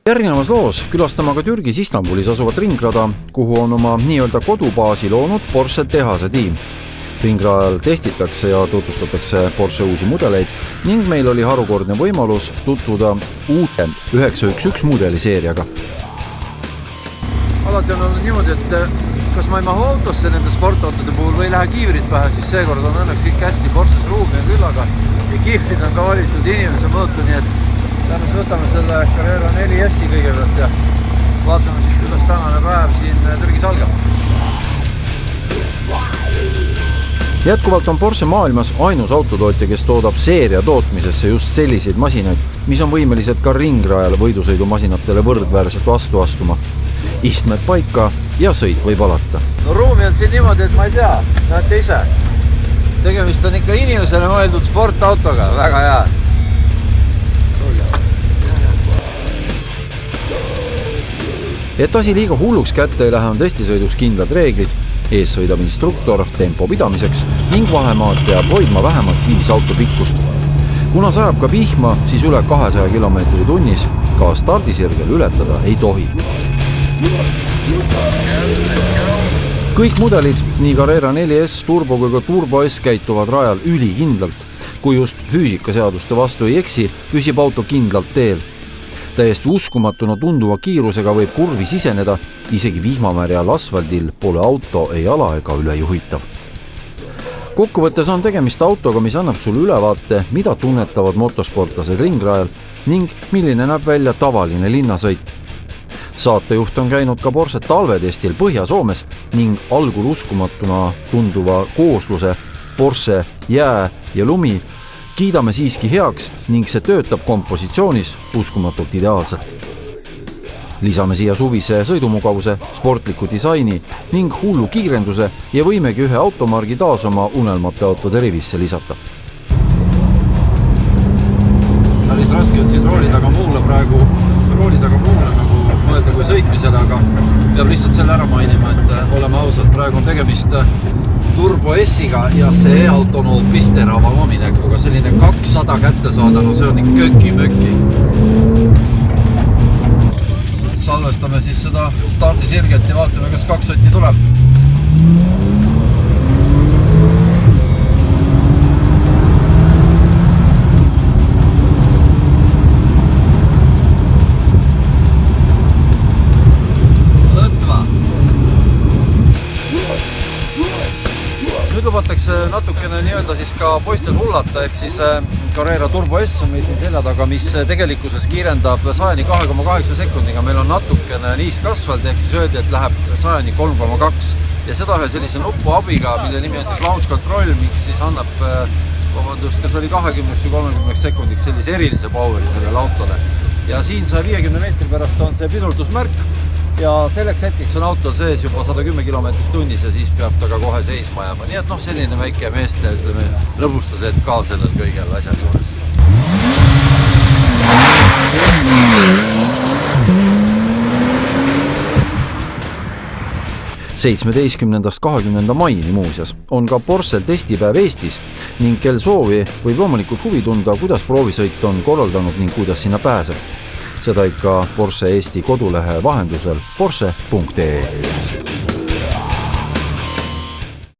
Järgnevas loos külastame ka Türgis Istanbulis asuvat ringrada, kuhu on oma nii-öelda kodubaasi loonud Porsche tehase tiim. Ringrajal testitakse ja tutvustatakse Porsche uusi mudeleid ning meil oli harukordne võimalus tutvuda uute 911 mudeliseeriaga. Alati on olnud niimoodi, et kas ma ei mahu autosse nende sportautode puhul või ei lähe kiivrit pähe, siis seekord on õnneks kõik hästi, Porsches ruumi on küll, aga kiivrid on ka valitud inimese mõõtu, nii et tänu võtame selle Carrera 4S-i kõigepealt ja vaatame siis, kuidas tänane päev siin Türgis algab. Jätkuvalt on Porsche maailmas ainus autotootja, kes toodab seeria tootmisesse just selliseid masinaid, mis on võimelised ka ringrajal võidusõidumasinatele võrdväärselt vastu astuma. Istmed paika ja sõit võib alata. No ruumi on siin niimoodi, et ma ei tea, näete ise. Tegemist on ikka inimesele mõeldud sportautoga, väga hea. Et asi liiga hulluks kätte ei lähe, on testisõidus kindlad reeglid. Ees sõidab instruktor tempo pidamiseks ning vahemaad peab hoidma vähemalt 5 auto pikkust. Kuna sajab ka vihma, siis üle 200 km tunnis ka stardisirgel ületada ei tohi. Kõik mudelid, nii Carrera 4S, Turbo kui ka Turbo S käituvad rajal ülihindlalt. Kui just füüsikaseaduste vastu ei eksi, püsib auto kindlalt teel. Täiesti uskumatuna tunduva kiirusega võib kurvi siseneda, isegi vihmamärjal asfaldil pole auto ei ala ega ülejuhitav. Kokkuvõttes on tegemist autoga, mis annab sulle ülevaate, mida tunnetavad motosportlased ringrajal ning milline näeb välja tavaline linnasõit. Saatejuht on käinud ka Porsche talvetestil Põhja-Soomes ning algul uskumatuna tunduva koosluse Porsche jää ja lumi kiidame siiski heaks ning see töötab kompositsioonis uskumatult ideaalselt. Lisame siia suvise sõidumugavuse, sportliku disaini ning hullu kiirenduse ja võimegi ühe automargi taas oma unelmate autode rivisse lisata. Päris raske on siin rooli taga muule nagu mõelda kui sõitmisele, aga peab lihtsalt selle ära mainima, et oleme ausad, praegu on tegemist Turbo S-iga ja see auto on hoopis teravama minekuga, selline 200 kätte saada, no see on köki-möki. Salvestame siis seda stardisirget ja vaatame, kas 2 sotti tuleb. Lubatakse natukene nii-öelda siis ka poistel hullata, ehk siis Carrera Turbo S on meil siin selja taga, mis tegelikkuses kiirendab 100-2,8 sekundiga. Meil on natukene niisk asfalt, ehk siis öeldi, et läheb 100-3,2 ja seda ühe sellise nupu abiga, mille nimi on siis launch control, miks siis annab, kas oli 20-30 sekundiks sellise erilise poweri sellele autole. Ja siin 150 meetri pärast on see pidurdusmärk. Ja selleks hetkeks on auto sees juba 110 km tunnis ja siis peab ta ka kohe seisma jääma. Nii et selline väike meeste lõbustused ka sellel kõigel asjal juures. 17.–20. maini muuseas on ka Porschel testipäev Eestis ning kel soovi võib loomulikult huvi tunda, kuidas proovisõit on korraldanud ning kuidas sinna pääseb. Seda ikka Porsche Eesti kodulehe vahendusel porsche.ee.